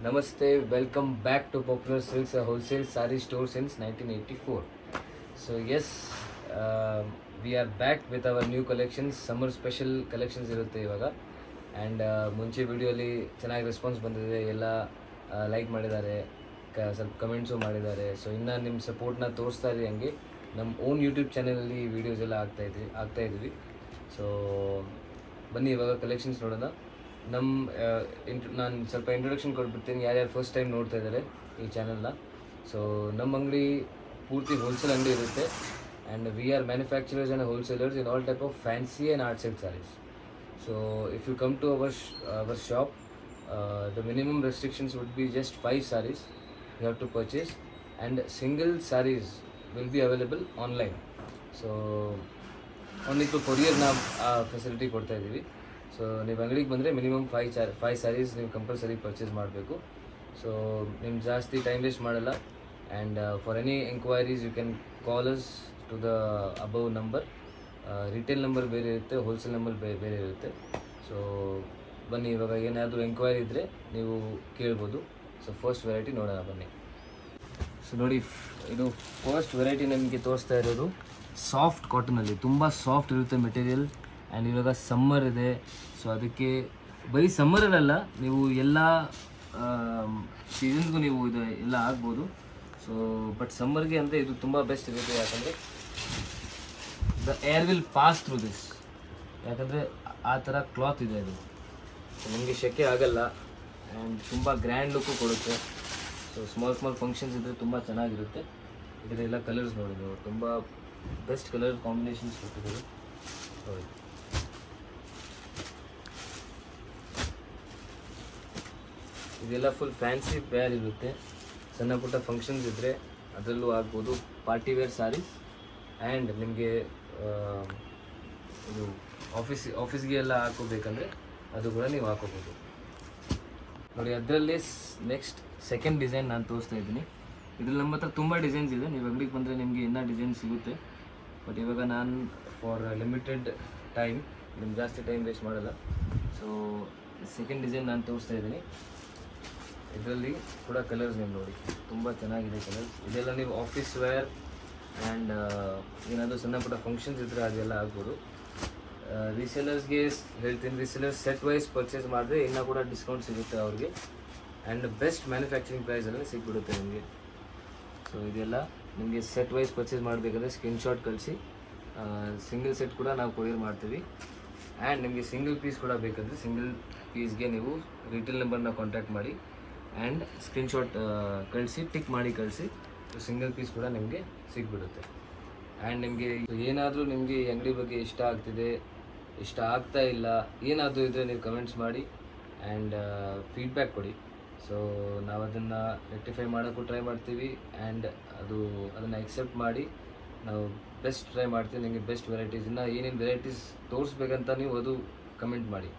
Namaste, welcome back to Popular Silks, a wholesale saree store since 1984. So yes, we are back with our new collections, summer special collections ಇರುತ್ತೆ ಇವಾಗ. And ಮುಂಚೆ ವಿಡಿಯೋಲಿ ಚೆನ್ನಾಗಿ response ಬಂದಿದೆ, ಎಲ್ಲ like ಮಾಡಿದ್ದಾರೆ, ಸ್ವಲ್ಪ ಕಮೆಂಟ್ಸು ಮಾಡಿದ್ದಾರೆ. ಸೊ ಇನ್ನು ನಿಮ್ಮ ಸಪೋರ್ಟ್ನ ತೋರಿಸ್ತಾ ಇರಿ, ಹಂಗೆ ನಮ್ಮ ಓನ್ ಯೂಟ್ಯೂಬ್ ಚಾನಲಲ್ಲಿ ವೀಡಿಯೋಸ್ ಎಲ್ಲ ಆಗ್ತಾಯಿದ್ವಿ. ಸೊ ಬನ್ನಿ ಇವಾಗ ಕಲೆಕ್ಷನ್ಸ್ ನೋಡೋಣ. ನಾನು ಸ್ವಲ್ಪ ಇಂಟ್ರೊಡಕ್ಷನ್ ಕೊಟ್ಬಿಡ್ತೀನಿ, ಯಾರ್ಯಾರು ಫಸ್ಟ್ ಟೈಮ್ ನೋಡ್ತಾ ಇದ್ದಾರೆ ಈ ಚಾನಲ್ನ. ಸೊ ನಮ್ಮ ಅಂಗಡಿ ಪೂರ್ತಿ ಹೋಲ್ಸೇಲ್ ಅಂಗಡಿ ಇರುತ್ತೆ. And we are manufacturers and wholesalers in all type of fancy and art silk sarees. So if you come to our shop, the minimum restrictions would be just 5 sarees you have to purchase, and single sarees will be available online. So only to courier ನಾವು facility ಕೊಡ್ತಾ ಇದ್ದೀವಿ. So ನೀವು ಅಂಗಡಿಗೆ ಬಂದರೆ minimum 5 saris ನೀವು compulsory purchase ಮಾಡಬೇಕು. So ನಿಮ್ಮ ಜಾಸ್ತಿ ಟೈಮ್ ವೇಸ್ಟ್ ಮಾಡಲ್ಲ. And for any enquiries you can call us to the above number. Retail number ಬೇರೆ ಇರುತ್ತೆ, ಹೋಲ್ಸೇಲ್ ನಂಬರ್ ಬೇರೆ ಇರುತ್ತೆ. ಸೊ ಬನ್ನಿ, ಇವಾಗ ಏನಾದರೂ ಎಂಕ್ವೈರಿ ಇದ್ದರೆ ನೀವು ಕೇಳ್ಬೋದು. ಸೊ ಫಸ್ಟ್ ವೆರೈಟಿ ನೋಡೋಣ ಬನ್ನಿ. ಸೊ ನೋಡಿ, ಇದು ಫಸ್ಟ್ ವೆರೈಟಿ ನಮಗೆ ತೋರಿಸ್ತಾ ಇರೋದು ಸಾಫ್ಟ್ ಕಾಟನಲ್ಲಿ. ತುಂಬ ಸಾಫ್ಟ್ ಇರುತ್ತೆ ಮೆಟೀರಿಯಲ್. ಆ್ಯಂಡ್ ಇವಾಗ ಸಮ್ಮರ್ ಇದೆ, ಸೊ ಅದಕ್ಕೆ ಬರೀ ಸಮ್ಮರಲ್ಲ, ನೀವು ಎಲ್ಲ ಸೀಸನ್ಸ್ಗೂ ನೀವು ಇದು ಎಲ್ಲ ಆಗ್ಬೋದು. ಸೊ ಬಟ್ ಸಮ್ಮರ್ಗೆ ಅಂದರೆ ಇದು ತುಂಬ ಬೆಸ್ಟ್ ಇರುತ್ತೆ, ಯಾಕಂದರೆ the air will pass through this. ಯಾಕಂದರೆ ಆ ಥರ ಕ್ಲಾತ್ ಇದೆ ಇದು, ಸೊ ನಿಮಗೆ ಶೆಕೆ ಆಗಲ್ಲ. ಆ್ಯಂಡ್ ತುಂಬ ಗ್ರ್ಯಾಂಡ್ ಲುಕ್ಕು ಕೊಡುತ್ತೆ. ಸೊ ಸ್ಮಾಲ್ ಫಂಕ್ಷನ್ಸ್ ಇದ್ದರೆ ತುಂಬ ಚೆನ್ನಾಗಿರುತ್ತೆ. ಇದರೆಲ್ಲ ಕಲರ್ಸ್ ನೋಡಿ, ನೀವು ತುಂಬ ಬೆಸ್ಟ್ ಕಲರ್ ಕಾಂಬಿನೇಷನ್ಸ್ ಕೊಟ್ಟಿದ್ದಾರೆ ನೋಡಿ. ಇದೆಲ್ಲ ಫುಲ್ ಫ್ಯಾನ್ಸಿ ವೇರ್ ಇರುತ್ತೆ. ಸಣ್ಣ ಪುಟ್ಟ ಫಂಕ್ಷನ್ಸ್ ಇದ್ದರೆ ಅದರಲ್ಲೂ ಆಗ್ಬೋದು. Party wear saris. ಆ್ಯಂಡ್ ನಿಮಗೆ ಇದು ಆಫೀಸ್ಗೆ ಎಲ್ಲ ಹಾಕೋಬೇಕಂದ್ರೆ ಅದು ಕೂಡ ನೀವು ಹಾಕೋಬೋದು ನೋಡಿ. ಅದರಲ್ಲಿ ನೆಕ್ಸ್ಟ್ ಸೆಕೆಂಡ್ ಡಿಸೈನ್ ನಾನು ತೋರಿಸ್ತಾ ಇದ್ದೀನಿ. ಇದ್ರಲ್ಲಿ ನಮ್ಮ ಹತ್ರ ತುಂಬ ಡಿಸೈನ್ಸ್ ಇದೆ. ನೀವು ಅಂಗಡಿಗೆ ಬಂದರೆ ನಿಮಗೆ ಇನ್ನೂ ಡಿಸೈನ್ ಸಿಗುತ್ತೆ. ಬಟ್ ಇವಾಗ ನಾನು ಫಾರ್ ಲಿಮಿಟೆಡ್ ಟೈಮ್, ನಿಮ್ಗೆ ಜಾಸ್ತಿ ಟೈಮ್ ವೇಸ್ಟ್ ಮಾಡಲ್ಲ. ಸೊ ಸೆಕೆಂಡ್ ಡಿಸೈನ್ ನಾನು ತೋರಿಸ್ತಾ ಇದ್ದೀನಿ. ಇದರಲ್ಲಿ ಕೂಡ ಕಲರ್ಸ್ ನೀವು ನೋಡಿ, ತುಂಬ ಚೆನ್ನಾಗಿದೆ ಕಲರ್ಸ್. ಇದೆಲ್ಲ ನೀವು ಆಫೀಸ್ ವೇರ್ ಆ್ಯಂಡ್ ಏನಾದರೂ ಸಣ್ಣ ಪುಟ್ಟ ಫಂಕ್ಷನ್ಸ್ ಇದ್ದರೆ ಅದೆಲ್ಲ ಆಗ್ಬೋದು. ರೀಸೇಲರ್ಸ್ಗೆ ಹೇಳ್ತೀನಿ, ರೀಸೇಲರ್ಸ್ ಸೆಟ್ ವೈಸ್ ಪರ್ಚೇಸ್ ಮಾಡಿದ್ರೆ ಇನ್ನೂ ಕೂಡ ಡಿಸ್ಕೌಂಟ್ ಸಿಗುತ್ತೆ ಅವ್ರಿಗೆ. ಆ್ಯಂಡ್ ಬೆಸ್ಟ್ ಮ್ಯಾನುಫ್ಯಾಕ್ಚರಿಂಗ್ ಪ್ರೈಸಲ್ಲಿ ಸಿಕ್ಬಿಡುತ್ತೆ ನಿಮಗೆ. ಸೊ ಇದೆಲ್ಲ ನಿಮಗೆ ಸೆಟ್ ವೈಸ್ ಪರ್ಚೇಸ್ ಮಾಡಬೇಕಂದ್ರೆ ಸ್ಕ್ರೀನ್ಶಾಟ್ ಕಳಿಸಿ. ಸಿಂಗಲ್ ಸೆಟ್ ಕೂಡ ನಾವು ಕೊರಿಯರ್ ಮಾಡ್ತೀವಿ. ಆ್ಯಂಡ್ ನಿಮಗೆ ಸಿಂಗಲ್ ಪೀಸ್ ಕೂಡ ಬೇಕಂದರೆ ಸಿಂಗಲ್ ಪೀಸ್ಗೆ ನೀವು ರಿಟೇಲ್ ನಂಬರ್ನ ಕಾಂಟ್ಯಾಕ್ಟ್ ಮಾಡಿ ಆ್ಯಂಡ್ ಸ್ಕ್ರೀನ್ಶಾಟ್ ಕಳಿಸಿ, ಟಿಕ್ ಮಾಡಿ ಕಳಿಸಿ. ಸಿಂಗಲ್ ಪೀಸ್ ಕೂಡ ನಿಮಗೆ ಸಿಗ್ಬಿಡುತ್ತೆ. ಆ್ಯಂಡ್ ನಿಮಗೆ ಏನಾದರೂ ನಿಮಗೆ ಈ ಅಂಗಡಿ ಬಗ್ಗೆ ಇಷ್ಟ ಆಗ್ತಿದೆ, ಇಷ್ಟ ಆಗ್ತಾ ಇಲ್ಲ, ಏನಾದರೂ ಇದ್ದರೆ ನೀವು ಕಮೆಂಟ್ಸ್ ಮಾಡಿ ಆ್ಯಂಡ್ ಫೀಡ್ಬ್ಯಾಕ್ ಕೊಡಿ. ಸೊ ನಾವು ಅದನ್ನು ರೆಕ್ಟಿಫೈ ಮಾಡೋಕ್ಕೂ ಟ್ರೈ ಮಾಡ್ತೀವಿ. ಆ್ಯಂಡ್ ಅದನ್ನು ಎಕ್ಸೆಪ್ಟ್ ಮಾಡಿ ನಾವು ಬೆಸ್ಟ್ ಟ್ರೈ ಮಾಡ್ತೀವಿ. ನಿಮಗೆ ಬೆಸ್ಟ್ ವೆರೈಟೀಸ್, ಇನ್ನು ಏನೇನು ವೆರೈಟೀಸ್ ತೋರಿಸ್ಬೇಕಂತ ನೀವು ಅದು ಕಮೆಂಟ್ ಮಾಡಿ.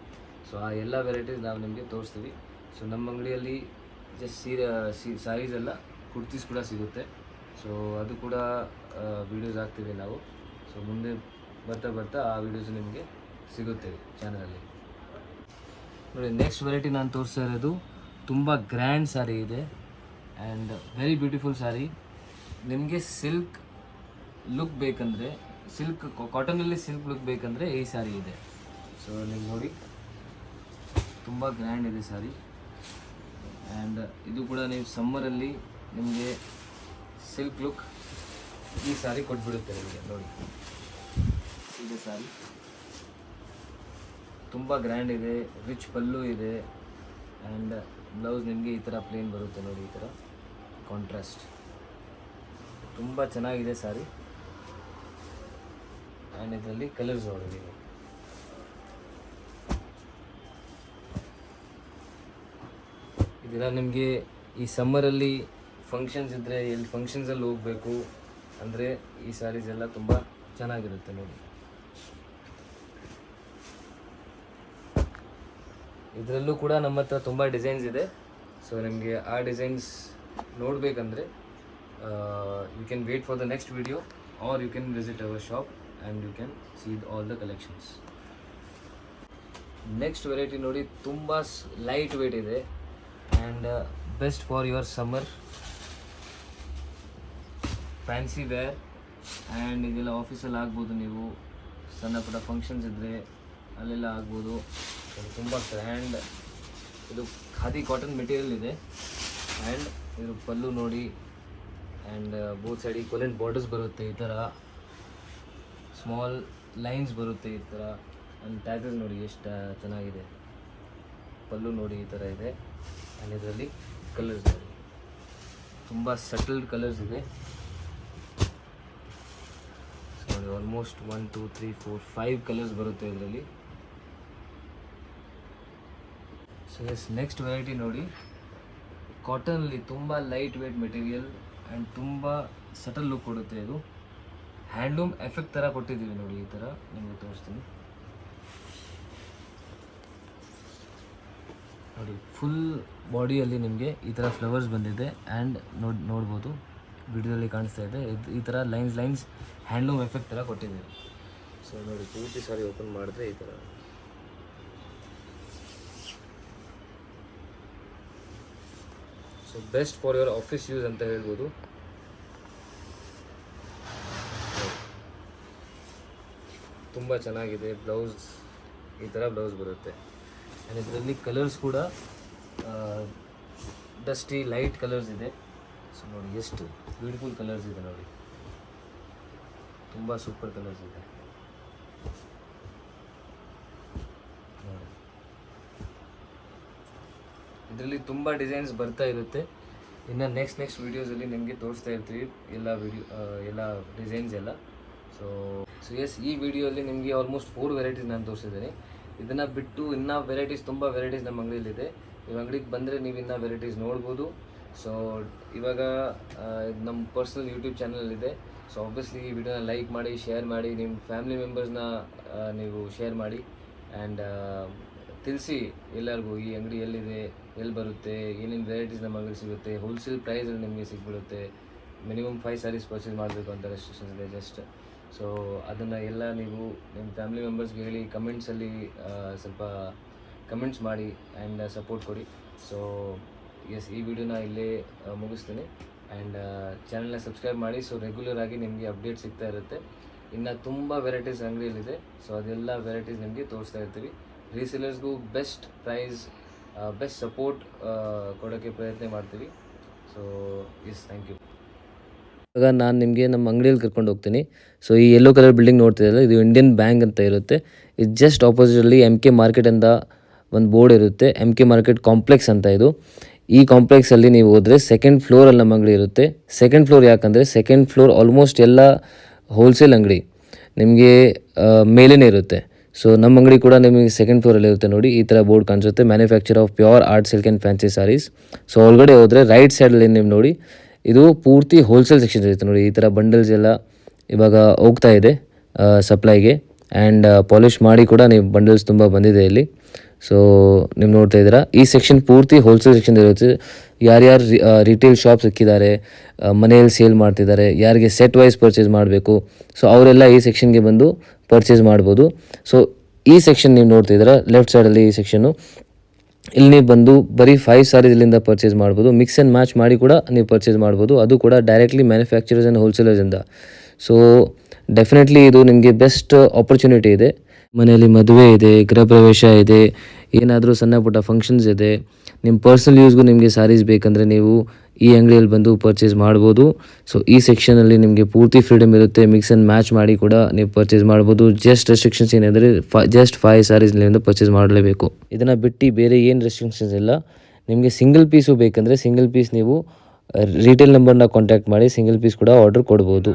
ಸೊ ಆ ಎಲ್ಲ ವೆರೈಟೀಸ್ ನಾವು ನಿಮಗೆ ತೋರಿಸ್ತೀವಿ. ಸೊ ನಮ್ಮ ಅಂಗಡಿಯಲ್ಲಿ ಜಸ್ಟ್ ಸ್ಯಾರೀಸ್ ಎಲ್ಲ ಕುರ್ತೀಸ್ ಕೂಡ ಸಿಗುತ್ತೆ. ಸೊ ಅದು ಕೂಡ ವೀಡಿಯೋಸ್ ಹಾಕ್ತೀವಿ ನಾವು. ಸೊ ಮುಂದೆ ಬರ್ತಾ ಆ ವೀಡಿಯೋಸ್ ನಿಮಗೆ ಸಿಗುತ್ತೆ ಚಾನಲಲ್ಲಿ ನೋಡಿ. ನೆಕ್ಸ್ಟ್ ವೆರೈಟಿ ನಾನು ತೋರಿಸ್ತಾ ಇರೋದು ತುಂಬ ಗ್ರ್ಯಾಂಡ್ ಸ್ಯಾರಿ ಇದೆ ಆ್ಯಂಡ್ ವೆರಿ ಬ್ಯೂಟಿಫುಲ್ ಸ್ಯಾರಿ. ನಿಮಗೆ ಸಿಲ್ಕ್ ಲುಕ್ ಬೇಕಂದರೆ, ಕಾಟನಲ್ಲಿ ಸಿಲ್ಕ್ ಲುಕ್ ಬೇಕಂದರೆ ಈ ಸ್ಯಾರಿ ಇದೆ. ಸೊ ನೀವು ನೋಡಿ, ತುಂಬ ಗ್ರ್ಯಾಂಡ್ ಇದೆ ಸ್ಯಾರಿ. ಆ್ಯಂಡ್ ಇದು ಕೂಡ ನೀವು ಸಮ್ಮರಲ್ಲಿ ನಿಮಗೆ ಸಿಲ್ಕ್ ಲುಕ್ ಈ ಸ್ಯಾರಿ ಕೊಟ್ಬಿಡುತ್ತೆ ನಿಮಗೆ ನೋಡಿ. ಇದೆ ಸ್ಯಾರಿ ತುಂಬ ಗ್ರ್ಯಾಂಡ್ ಇದೆ, ರಿಚ್ ಪಲ್ಲು ಇದೆ. ಆ್ಯಂಡ್ ಬ್ಲೌಸ್ ನಿಮಗೆ ಈ ಥರ ಪ್ಲೇನ್ ಬರುತ್ತೆ ನೋಡಿ, ಈ ಥರ ಕಾಂಟ್ರಾಸ್ಟ್. ತುಂಬ ಚೆನ್ನಾಗಿದೆ ಸ್ಯಾರಿ. ಆ್ಯಂಡ್ ಇದರಲ್ಲಿ ಕಲರ್ಸ್ ನೋಡಿ ನೀವು. ಇದೆಲ್ಲ ನಿಮಗೆ ಈ ಸಮ್ಮರಲ್ಲಿ ಫಂಕ್ಷನ್ಸ್ ಇದ್ದರೆ, ಎಲ್ಲಿ ಫಂಕ್ಷನ್ಸಲ್ಲಿ ಹೋಗಬೇಕು ಅಂದರೆ ಈ ಸ್ಯಾರೀಸ್ ಎಲ್ಲ ತುಂಬ ಚೆನ್ನಾಗಿರುತ್ತೆ ನೋಡಿ. ಇದರಲ್ಲೂ ಕೂಡ ನಮ್ಮ ಹತ್ರ ತುಂಬ ಡಿಸೈನ್ಸ್ ಇದೆ. ಸೊ ನಿಮಗೆ ಆ ಡಿಸೈನ್ಸ್ ನೋಡಬೇಕಂದ್ರೆ you can wait for the next video, or you can visit our shop and you can see all the collections. Next variety ನೋಡಿ, ತುಂಬ ಲೈಟ್ ವೇಟ್ ಇದೆ and best for your summer fancy wear. And ಇದೆಲ್ಲ ಆಫೀಸಲ್ಲಿ ಆಗ್ಬೋದು, ನೀವು ಸಣ್ಣ ಪುಟ್ಟ functions ಇದ್ದರೆ ಅಲ್ಲೆಲ್ಲ ಆಗ್ಬೋದು. ತುಂಬ ಗ್ರ್ಯಾಂಡ್ ಇದು ಖಾದಿ ಕಾಟನ್ ಮೆಟೀರಿಯಲ್ ಇದೆ. ಆ್ಯಂಡ್ ಇದು ಪಲ್ಲು ನೋಡಿ, and both side equivalent borders ಬರುತ್ತೆ, ಈ ಥರ ಸ್ಮಾಲ್ ಲೈನ್ಸ್ ಬರುತ್ತೆ ಈ ಥರ. ಆ್ಯಂಡ್ ಟ್ಯಾಗಸ್ ನೋಡಿ ಎಷ್ಟು ಚೆನ್ನಾಗಿದೆ, ಪಲ್ಲು ನೋಡಿ ಈ ಥರ ಇದೆ. ಆ್ಯಂಡ್ ಇದರಲ್ಲಿ ಕಲರ್ಸ್ ನೋಡಿ, ತುಂಬ ಸಟಲ್ಡ್ ಕಲರ್ಸ್ ಇದೆ ನೋಡಿ. ಆಲ್ಮೋಸ್ಟ್ 1 2 3 4 5 ಕಲರ್ಸ್ ಬರುತ್ತೆ ಇದರಲ್ಲಿ. ಸೊ ಎಸ್, ನೆಕ್ಸ್ಟ್ ವೆರೈಟಿ ನೋಡಿ, ಕಾಟನಲ್ಲಿ ತುಂಬ ಲೈಟ್ ವೇಟ್ ಮೆಟೀರಿಯಲ್ ಆ್ಯಂಡ್ ತುಂಬ ಸಟಲ್ ಲುಕ್ ಕೊಡುತ್ತೆ. ಇದು ಹ್ಯಾಂಡ್ಲೂಮ್ ಎಫೆಕ್ಟ್ ಥರ ಕೊಟ್ಟಿದ್ದೀವಿ ನೋಡಿ, ಈ ಥರ ನಿಮಗೆ ತೋರಿಸ್ತೀನಿ ನೋಡಿ. ಫುಲ್ ಬಾಡಿಯಲ್ಲಿ ನಿಮಗೆ ಈ ಥರ ಫ್ಲವರ್ಸ್ ಬಂದಿದೆ. ಆ್ಯಂಡ್ ನೋಡ್ಬೋದು, ವಿಡಿಯೋದಲ್ಲಿ ಕಾಣಿಸ್ತಾ ಇದೆ, ಈ ಥರ ಲೈನ್ಸ್ ಹ್ಯಾಂಡ್ಲೂಮ್ ಎಫೆಕ್ಟ್ ಥರ ಕೊಟ್ಟಿದ್ದೀವಿ. ಸೊ ನೋಡಿ, ಪೂರ್ತಿ ಸಾರಿ ಓಪನ್ ಮಾಡಿದ್ರೆ ಈ ಥರ. So best for your office use ಅಂತ ಹೇಳ್ಬೋದು. ತುಂಬ ಚೆನ್ನಾಗಿದೆ. ಬ್ಲೌಸ್ ಈ ಥರ ಬ್ಲೌಸ್ ಬರುತ್ತೆ. ಆ್ಯಂಡ್ ಇದರಲ್ಲಿ ಕಲರ್ಸ್ ಕೂಡ ಡಸ್ಟಿ ಲೈಟ್ ಕಲರ್ಸ್ ಇದೆ. ಸೊ ನೋಡಿ ಎಷ್ಟು ಬ್ಯೂಟಿಫುಲ್ ಕಲರ್ಸ್ ಇದೆ ನೋಡಿ, ತುಂಬ ಸೂಪರ್ ಕಲರ್ಸ್ ಇದೆ ನೋಡಿ. ಇದರಲ್ಲಿ ತುಂಬ ಡಿಸೈನ್ಸ್ ಬರ್ತಾ ಇರುತ್ತೆ. ಇನ್ನು ನೆಕ್ಸ್ಟ್ ವೀಡಿಯೋಸಲ್ಲಿ ನಿಮಗೆ ತೋರಿಸ್ತಾ ಇರ್ತೀವಿ ಎಲ್ಲ ಡಿಸೈನ್ಸ್ ಎಲ್ಲ. ಸೊ ಎಸ್, ಈ ವಿಡಿಯೋಲ್ಲಿ ನಿಮಗೆ ಆಲ್ಮೋಸ್ಟ್ 4 ವೆರೈಟೀಸ್ ನಾನು ತೋರಿಸಿದ್ದೀನಿ. ಇದನ್ನು ಬಿಟ್ಟು ಇನ್ನೂ ತುಂಬ ವೆರೈಟೀಸ್ ನಮ್ಮ ಅಂಗಡಿಯಲ್ಲಿದೆ. ನೀವು ಅಂಗಡಿಗೆ ಬಂದರೆ ನೀವು ಇನ್ನೂ ವೆರೈಟೀಸ್ ನೋಡ್ಬೋದು. ಸೊ ಇವಾಗ ನಮ್ಮ ಪರ್ಸ್ನಲ್ ಯೂಟ್ಯೂಬ್ ಚಾನಲ್ ಇದೆ. ಸೊ ಆಬ್ವಿಯಸ್ಲಿ ಈ ವಿಡಿಯೋನ ಲೈಕ್ ಮಾಡಿ, ಶೇರ್ ಮಾಡಿ, ನಿಮ್ಮ ಫ್ಯಾಮಿಲಿ ಮೆಂಬರ್ಸ್ನ ನೀವು ಶೇರ್ ಮಾಡಿ. ಆ್ಯಂಡ್ ತಿಳಿಸಿ ಎಲ್ಲರಿಗೂ ಈ ಅಂಗಡಿ ಎಲ್ಲಿದೆ, ಎಲ್ಲಿ ಬರುತ್ತೆ, ಏನೇನು ವೆರೈಟೀಸ್ ನಮ್ಮ ಅಂಗಡಿ ಸಿಗುತ್ತೆ, ಹೋಲ್ಸೇಲ್ ಪ್ರೈಸಲ್ಲಿ ನಿಮಗೆ ಸಿಗ್ಬಿಡುತ್ತೆ. ಮಿನಿಮಮ್ 5 ಸ್ಯಾರೀಸ್ ಪರ್ಚೇಸ್ ಮಾಡಬೇಕು ಅಂತ ರೆಸ್ಟ್ರಿಕ್ಷನ್ಸ್ ಇದೆ ಜಸ್ಟ್. ಸೊ ಅದನ್ನು ಎಲ್ಲ ನೀವು ನಿಮ್ಮ ಫ್ಯಾಮಿಲಿ ಮೆಂಬರ್ಸ್ಗೆ ಹೇಳಿ, ಕಮೆಂಟ್ಸಲ್ಲಿ ಸ್ವಲ್ಪ ಕಮೆಂಟ್ಸ್ ಮಾಡಿ ಆ್ಯಂಡ್ ಸಪೋರ್ಟ್ ಕೊಡಿ. ಸೊ ಎಸ್, ಈ ವಿಡಿಯೋನ ಇಲ್ಲೇ ಮುಗಿಸ್ತೀನಿ. ಆ್ಯಂಡ್ ಚಾನಲ್ನ ಸಬ್ಸ್ಕ್ರೈಬ್ ಮಾಡಿ. ಸೊ ರೆಗ್ಯುಲರ್ ಆಗಿ ನಿಮಗೆ ಅಪ್ಡೇಟ್ ಸಿಗ್ತಾ ಇರುತ್ತೆ. ಇನ್ನು ತುಂಬ ವೆರೈಟೀಸ್ ಅಂಗಡಿಯಲ್ಲಿದೆ. ಸೊ ಅದೆಲ್ಲ ವೆರೈಟೀಸ್ ನಿಮಗೆ ತೋರಿಸ್ತಾ ಇರ್ತೀವಿ. ರೀಸೇಲರ್ಸ್ಗೂ ಬೆಸ್ಟ್ ಪ್ರೈಸ್, ಬೆಸ್ಟ್ ಸಪೋರ್ಟ್ ಕೊಡೋಕ್ಕೆ ಪ್ರಯತ್ನ ಮಾಡ್ತೀವಿ. So yes, thank you. ಇವಾಗ ನಾನು ನಿಮಗೆ ನಮ್ಮ ಅಂಗಡಿಯಲ್ಲಿ ಕರ್ಕೊಂಡು ಹೋಗ್ತೀನಿ. ಸೊ ಈ ಯೆಲ್ಲೋ ಕಲರ್ ಬಿಲ್ಡಿಂಗ್ ನೋಡ್ತಿದ್ದಲ್ಲ, ಇದು ಇಂಡಿಯನ್ ಬ್ಯಾಂಕ್ ಅಂತ ಇರುತ್ತೆ. ಇದು ಜಸ್ಟ್ ಆಪೋಸಿಟಲ್ಲಿ MK ಮಾರ್ಕೆಟ್ ಅಂತ ಒಂದು ಬೋರ್ಡ್ ಇರುತ್ತೆ, MK ಮಾರ್ಕೆಟ್ ಕಾಂಪ್ಲೆಕ್ಸ್ ಅಂತ. ಇದು ಈ ಕಾಂಪ್ಲೆಕ್ಸಲ್ಲಿ ನೀವು ಹೋದರೆ 2nd ಫ್ಲೋರಲ್ಲಿ ನಮ್ಮ ಅಂಗಡಿ ಇರುತ್ತೆ. 2nd ಫ್ಲೋರ್ ಯಾಕಂದರೆ 2nd ಫ್ಲೋರ್ ಆಲ್ಮೋಸ್ಟ್ ಎಲ್ಲ ಹೋಲ್ಸೇಲ್ ಅಂಗಡಿ ನಿಮಗೆ ಮೇಲೇ ಇರುತ್ತೆ. ಸೊ ನಮ್ಮ ಅಂಗಡಿ ಕೂಡ ನಿಮಗೆ 2nd ಫ್ಲೋರಲ್ಲಿ ಇರುತ್ತೆ ನೋಡಿ. ಈ ಥರ ಬೋರ್ಡ್ ಕಾಣಿಸುತ್ತೆ, manufacture of pure art silk and fancy sarees. So ಒಳಗಡೆ ಹೋದರೆ ರೈಟ್ ಸೈಡಲ್ಲಿ ನೀವು ನೋಡಿ, ಇದು ಪೂರ್ತಿ ಹೋಲ್ಸೇಲ್ ಸೆಕ್ಷನ್ ಇರುತ್ತೆ ನೋಡಿ. ಈ ಥರ ಬಂಡಲ್ಸ್ ಎಲ್ಲ ಇವಾಗ ಹೋಗ್ತಾ ಇದೆ ಸಪ್ಲೈಗೆ. ಆ್ಯಂಡ್ ಪಾಲಿಷ್ ಮಾಡಿ ಕೂಡ ನೀವು ಬಂಡಲ್ಸ್ ತುಂಬ ಬಂದಿದೆ ಇಲ್ಲಿ. ಸೊ ನೀವು ನೋಡ್ತಾ ಇದ್ದೀರಾ, ಈ ಸೆಕ್ಷನ್ ಪೂರ್ತಿ ಹೋಲ್ಸೇಲ್ ಸೆಕ್ಷನ್ ಇರುತ್ತೆ. ಯಾರ್ಯಾರು ರಿಟೇಲ್ ಶಾಪ್ಸ್ ಇಕ್ಕಿದ್ದಾರೆ, ಮನೆಯಲ್ಲಿ ಸೇಲ್ ಮಾಡ್ತಿದ್ದಾರೆ, ಯಾರಿಗೆ ಸೆಟ್ ವೈಸ್ ಪರ್ಚೇಸ್ ಮಾಡಬೇಕು, ಸೊ ಅವರೆಲ್ಲ ಈ ಸೆಕ್ಷನ್ಗೆ ಬಂದು ಪರ್ಚೇಸ್ ಮಾಡ್ಬೋದು. ಸೊ ಈ ಸೆಕ್ಷನ್ ನೀವು ನೋಡ್ತಾ ಇದ್ದೀರಾ ಲೆಫ್ಟ್ ಸೈಡಲ್ಲಿ, ಈ ಸೆಕ್ಷನ್ನು ಇಲ್ಲಿ ನೀವು ಬಂದು ಬರೀ 5 ಸಾರೀಸ್ ಇಲ್ಲಿಂದ ಪರ್ಚೇಸ್ ಮಾಡ್ಬೋದು. ಮಿಕ್ಸ್ ಆ್ಯಂಡ್ ಮ್ಯಾಚ್ ಮಾಡಿ ಕೂಡ ನೀವು ಪರ್ಚೇಸ್ ಮಾಡ್ಬೋದು, ಅದು ಕೂಡ ಡೈರೆಕ್ಟ್ಲಿ ಮ್ಯಾನುಫ್ಯಾಕ್ಚರರ್ಸ್ ಆ್ಯಂಡ್ ಹೋಲ್ಸೇಲರ್ಸಿಂದ. ಸೊ ಡೆಫಿನೆಟ್ಲಿ ಇದು ನಿಮಗೆ ಬೆಸ್ಟ್ ಆಪರ್ಚುನಿಟಿ ಇದೆ. ಮನೆಯಲ್ಲಿ ಮದುವೆ ಇದೆ, ಗೃಹ ಪ್ರವೇಶ ಇದೆ, ಏನಾದರೂ ಸಣ್ಣ ಪುಟ್ಟ ಫಂಕ್ಷನ್ಸ್ ಇದೆ, ನಿಮ್ಮ ಪರ್ಸ್ನಲ್ ಯೂಸ್ಗೂ ನಿಮಗೆ ಸಾರೀಸ್ ಬೇಕಂದರೆ ನೀವು ಈ ಅಂಗಡಿಯಲ್ಲಿ ಬಂದು ಪರ್ಚೇಸ್ ಮಾಡ್ಬೋದು. ಸೊ ಈ ಸೆಕ್ಷನಲ್ಲಿ ನಿಮಗೆ ಪೂರ್ತಿ ಫ್ರೀಡಮ್ ಇರುತ್ತೆ, ಮಿಕ್ಸ್ ಆ್ಯಂಡ್ ಮ್ಯಾಚ್ ಮಾಡಿ ಕೂಡ ನೀವು ಪರ್ಚೇಸ್ ಮಾಡ್ಬೋದು. ಜಸ್ಟ್ ರೆಸ್ಟ್ರಿಕ್ಷನ್ಸ್ ಏನೆಂದರೆ ಜಸ್ಟ್ 5 ಸಾರೀಸ್ ಇಲ್ಲಿಂದ ಪರ್ಚೇಸ್ ಮಾಡಲೇಬೇಕು. ಇದನ್ನು ಬಿಟ್ಟು ಬೇರೆ ಏನು ರೆಸ್ಟ್ರಿಕ್ಷನ್ಸ್ ಇಲ್ಲ. ನಿಮಗೆ ಸಿಂಗಲ್ ಪೀಸು ಬೇಕಂದರೆ ಸಿಂಗಲ್ ಪೀಸ್ ನೀವು ರಿಟೇಲ್ ನಂಬರ್ನ ಕಾಂಟ್ಯಾಕ್ಟ್ ಮಾಡಿ ಸಿಂಗಲ್ ಪೀಸ್ ಕೂಡ ಆರ್ಡರ್ ಕೊಡ್ಬೋದು.